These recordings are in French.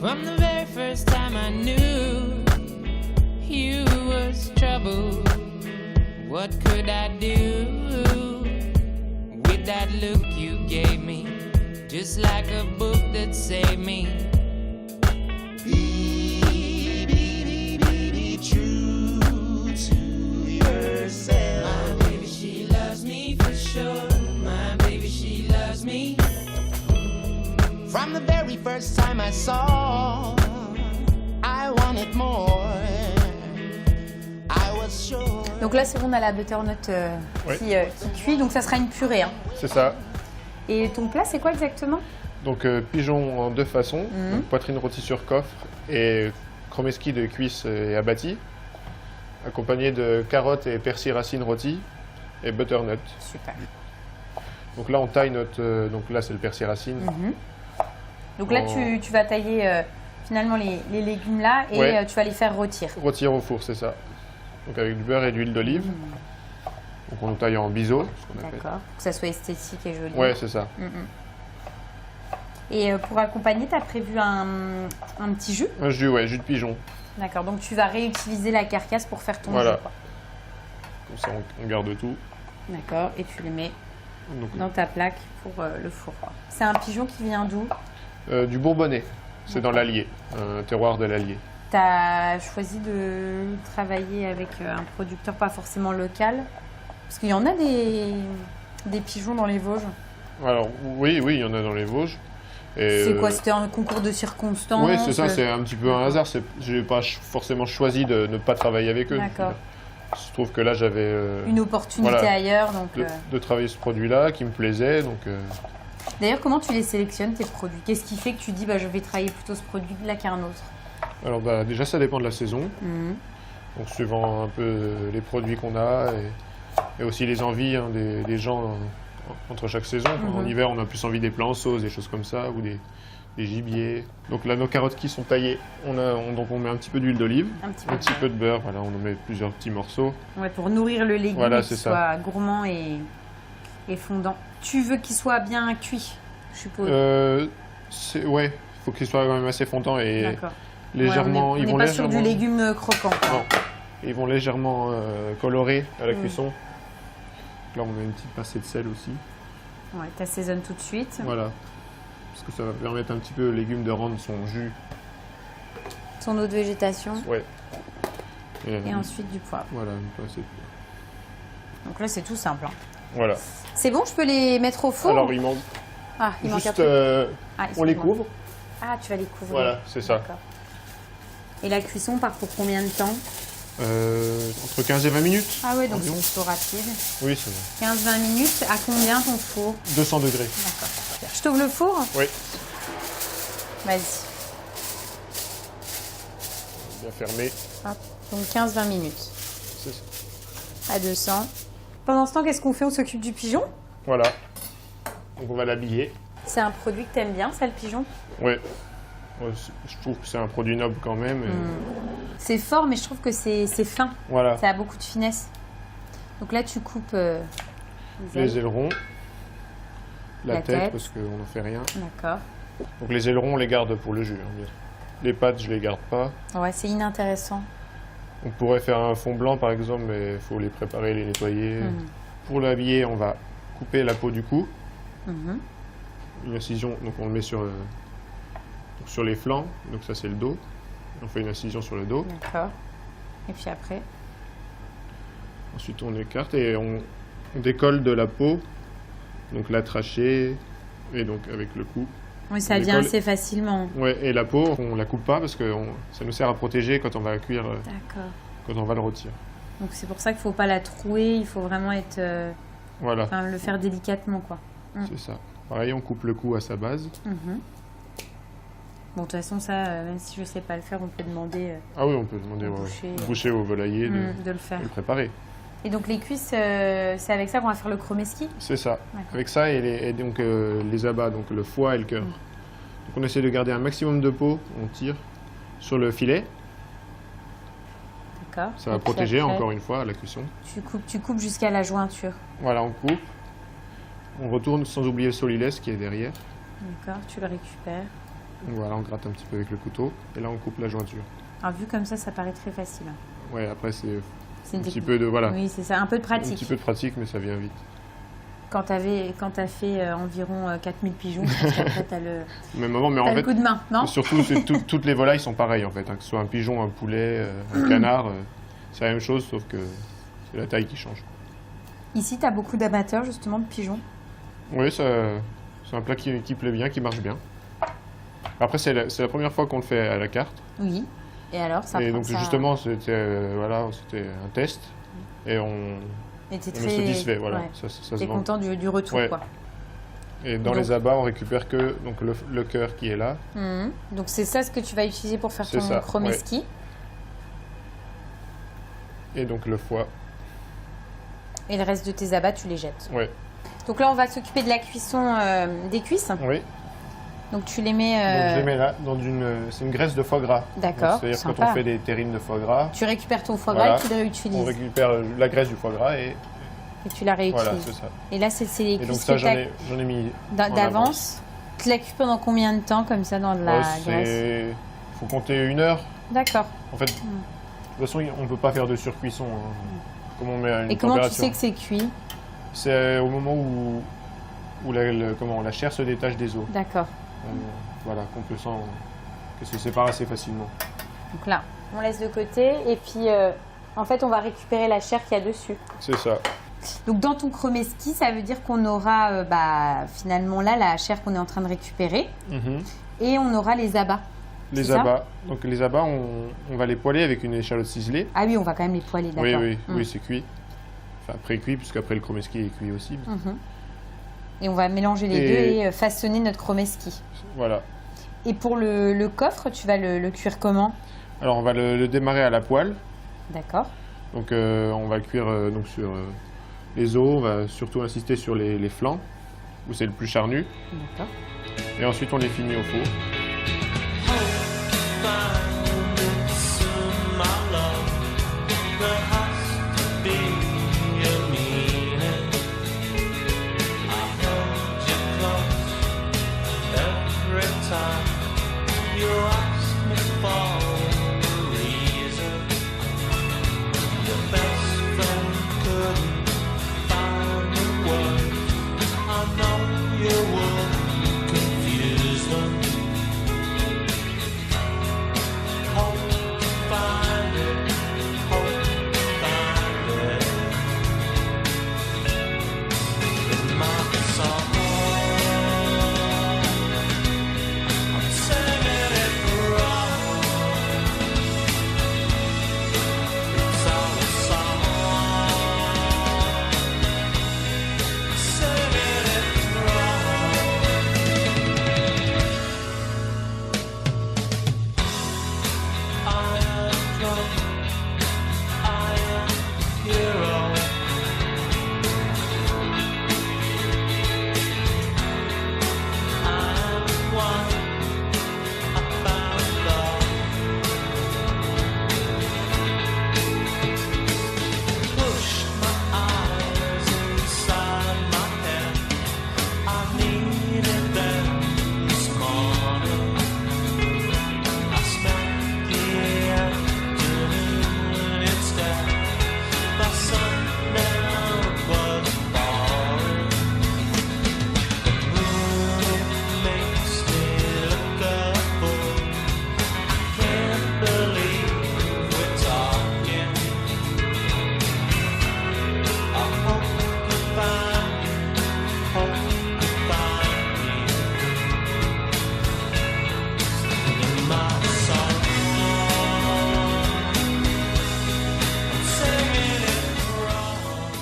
From the very first time I knew you was trouble, what could I do with that look you gave me? Just like a book that saved me. Be true to yourself. My baby, she loves me for sure. My baby, she loves me. From the very first time I saw, I wanted more. I was sure. Donc là, c'est bon, on a la butternut qui cuit, donc ça sera une purée. Hein. C'est ça. Et ton plat, c'est quoi exactement? Donc pigeon en deux façons, donc, poitrine rôtie sur coffre et chromeski de cuisse et abattis, accompagné de carottes et persil racines rôtis et butternut. Super. Donc là, on taille notre... donc là, c'est le persil racine. Donc là, tu vas tailler finalement les légumes là et tu vas les faire rôtir. Rôtir au four, c'est ça. Donc avec du beurre et de l'huile d'olive. Donc on le taille en biseau, ce qu'on appelle. D'accord, pour que ça soit esthétique et joli. Ouais, c'est ça. Et pour accompagner, tu as prévu un petit jus? Un jus, ouais, jus de pigeon. D'accord, donc tu vas réutiliser la carcasse pour faire ton jus. Quoi. Comme ça, on garde tout. D'accord, et tu les mets donc, dans ta plaque pour le four. C'est un pigeon qui vient d'où? Du Bourbonnais, c'est dans l'Allier, un terroir de l'Allier. Tu as choisi de travailler avec un producteur pas forcément local? Parce qu'il y en a des pigeons dans les Vosges. Alors oui, il y en a dans les Vosges. C'est quoi? C'était un concours de circonstances? Oui, c'est ça, c'est un petit peu un hasard. Je n'ai pas forcément choisi de ne pas travailler avec eux. D'accord. Il se trouve que là, j'avais... une opportunité ailleurs. Donc, de travailler ce produit-là qui me plaisait. Donc, D'ailleurs, comment tu les sélectionnes, tes produits? Qu'est-ce qui fait que tu dis je vais travailler plutôt ce produit-là qu'un autre? Alors déjà, ça dépend de la saison. Donc suivant un peu les produits qu'on a et aussi les envies des gens entre chaque saison. En hiver, on a plus envie des plats en sauce, des choses comme ça, ou des gibiers. Donc là, nos carottes qui sont taillées, donc on met un petit peu d'huile d'olive, un petit peu de beurre, voilà, on en met plusieurs petits morceaux. Ouais, pour nourrir le légume, voilà, qu'il soit gourmand et fondant. Tu veux qu'il soit bien cuit, je suppose? Ouais, il faut qu'il soit quand même assez fondant et légèrement... on n'est pas sur du légume croquant. Non, ils vont légèrement colorer à la cuisson. Là, on met une petite pincée de sel aussi. Ouais, tu assaisonnes tout de suite. Voilà, parce que ça va permettre un petit peu au légume de rendre son jus. Son eau de végétation. Ouais. Et ensuite du poivre. Voilà, une pincée de poivre. Donc là, c'est tout simple. Hein. Voilà. C'est bon, je peux les mettre au four? Alors, il manque... il manque juste, on les couvre. Ah, tu vas les couvrir. Voilà, c'est ça. Et la cuisson part pour combien de temps? Entre 15 et 20 minutes. Ah ouais, donc c'est plutôt rapide. Oui, c'est bon. 15-20 minutes. À combien ton four? 200 degrés. D'accord. Je t'ouvre le four? Oui. Vas-y. Bien fermé. Hop. Donc 15-20 minutes. C'est ça. À 200. Pendant ce temps, qu'est-ce qu'on fait? On s'occupe du pigeon? Voilà. Donc on va l'habiller. C'est un produit que tu aimes bien, ça, le pigeon? Oui. Je trouve que c'est un produit noble quand même. Et... C'est fort, mais je trouve que c'est fin. Voilà. Ça a beaucoup de finesse. Donc là, tu coupes les ailerons, la tête, tête, parce qu'on n'en fait rien. D'accord. Donc les ailerons, on les garde pour le jus. Les pattes, je les garde pas. Ouais, c'est inintéressant. On pourrait faire un fond blanc, par exemple, mais il faut les préparer, les nettoyer. Pour l'habiller, on va couper la peau du cou. Une incision, donc on le met sur les flancs, donc ça c'est le dos. On fait une incision sur le dos. D'accord. Et puis après? Ensuite on écarte et on décolle de la peau, donc la trachée, et donc avec le cou. Oui, ça vient assez facilement. Ouais, et la peau, on la coupe pas parce que ça nous sert à protéger quand on va cuire, quand on va le rôtir. Donc c'est pour ça qu'il ne faut pas la trouer, il faut vraiment être... voilà. Enfin, le faire délicatement, quoi. C'est ça. Pareil, on coupe le cou à sa base. Bon, de toute façon, ça, même si je ne sais pas le faire, on peut demander... ah oui, on peut demander au boucher ou au volailler de le faire. De le préparer. Et donc les cuisses, c'est avec ça qu'on va faire le chromeski? C'est ça. Avec ça et donc les abats, donc le foie et le cœur. Donc on essaie de garder un maximum de peau, on tire sur le filet. D'accord. Ça va protéger encore une fois à la cuisson. Tu coupes jusqu'à la jointure. Voilà, on coupe. On retourne sans oublier le solilès qui est derrière. D'accord, tu le récupères. Voilà, on gratte un petit peu avec le couteau. Et là, on coupe la jointure. Alors vu comme ça paraît très facile. Ouais, après, c'est C'est un une petit technique. peu de... Voilà, Oui, c'est ça, un peu de un pratique. petit peu de pratique, mais ça vient vite. Quand tu as fait environ 4000 pigeons, après tu as Même avant, mais en le fait, coup de main, non? surtout, toutes les volailles sont pareilles, en fait. Hein, que ce soit un pigeon, un poulet, un canard, c'est la même chose, sauf que c'est la taille qui change. Ici, tu as beaucoup d'amateurs justement de pigeons. Oui, c'est un plat qui plaît bien, qui marche bien. Après, c'est la première fois qu'on le fait à la carte. Oui. Et alors, ça Et prend donc, ça... justement, c'était voilà, c'était un test. Et on Et t'es est satisfait, voilà. ouais. Ça se T'es vend. content du retour, Ouais. quoi. Et dans Donc- les abats, on récupère que donc, le cœur qui est là. Mhm. Donc c'est ça ce que tu vas utiliser pour faire C'est ton ça, chromeski. Et donc le foie. Et le reste de tes abats, tu les jettes. Ouais. Donc là, on va s'occuper de la cuisson des cuisses. Oui. Donc tu les mets... Donc je les mets là dans c'est une graisse de foie gras. D'accord, Donc, c'est-à-dire quand sympa. on fait des terrines de foie gras, Tu récupères ton foie gras Voilà. et tu le réutilises. on récupère la graisse du foie gras et Et tu la réutilises. voilà, c'est ça. Et là, c'est les Et donc cuisses ça, que j'en t'as ai mis en d'avance. Tu la cuis pendant combien de temps, comme ça, dans de la graisse? Il faut compter 1 heure. D'accord. En fait, de toute façon, on ne peut pas faire de surcuisson. Hein. Comme on met à une Et comment tu température. sais que c'est cuit? C'est au moment où la chair se détache des os. D'accord. Voilà, qu'on peut que se sépare assez facilement. Donc là, on laisse de côté. Et puis, en fait, on va récupérer la chair qu'il y a dessus. C'est ça. Donc dans ton chromeski, ça veut dire qu'on aura finalement là la chair qu'on est en train de récupérer Mhm. et on aura les abats. Les C'est ça abats. Donc les abats, on va les poêler avec une échalote ciselée. Ah oui, on va quand même les poêler, d'accord. Oui, oui, c'est cuit. Enfin, pré-cuit, puisqu'après le chromeski est cuit aussi. Mhm. Et on va mélanger les Et- deux et façonner notre chromeski. Voilà. Et pour le coffre, tu vas le cuire comment? Alors on va le démarrer à la poêle. D'accord. Donc on va le cuire donc sur les os. On va surtout insister sur les flancs, où c'est le plus charnu. D'accord. Et ensuite on les finit au four.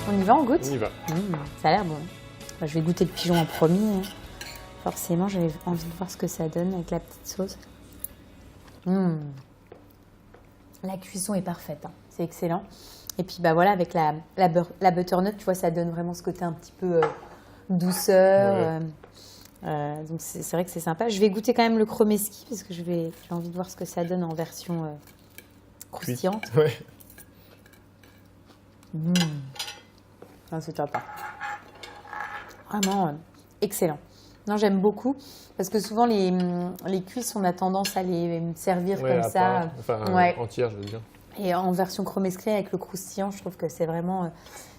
On y va, on goûte? On y va. Ça a l'air bon. Bah, je vais goûter le pigeon en premier. Hein. Forcément, j'avais envie de voir ce que ça donne avec la petite sauce. La cuisson est parfaite, hein. C'est excellent. Et puis bah voilà, avec la butternut, tu vois, ça donne vraiment ce côté un petit peu douceur. Donc c'est vrai que c'est sympa. Je vais goûter quand même le chromeski parce que j'ai envie de voir ce que ça donne en version croustillante. Ouais. Ah, c'est top. Vraiment excellent. Non, j'aime beaucoup parce que souvent les cuisses, on a tendance à les servir Ouais, comme à ça. part, enfin, Ouais. entière, je veux dire. Et en version chromescrée avec le croustillant, je trouve que c'est vraiment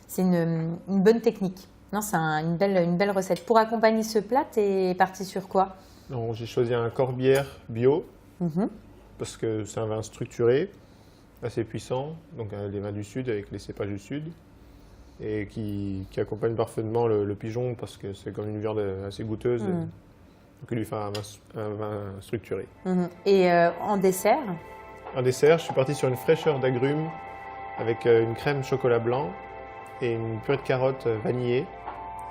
c'est une bonne technique. Non, c'est une belle recette. Pour accompagner ce plat, t'es parti sur quoi? Donc, j'ai choisi un Corbière bio Mhm. parce que c'est un vin structuré, assez puissant, donc les vins du Sud avec les cépages du Sud, et qui accompagne parfaitement le pigeon parce que c'est comme une viande assez goûteuse, donc il lui fait un vin structuré. Mhm. Et en dessert? En dessert, je suis parti sur une fraîcheur d'agrumes avec une crème chocolat blanc et une purée de carottes vanillée,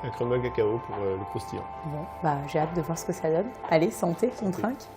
un crème de cacao pour le croustillant. Bon, bah, j'ai hâte de voir ce que ça donne. Allez, santé, on Santé. trinque.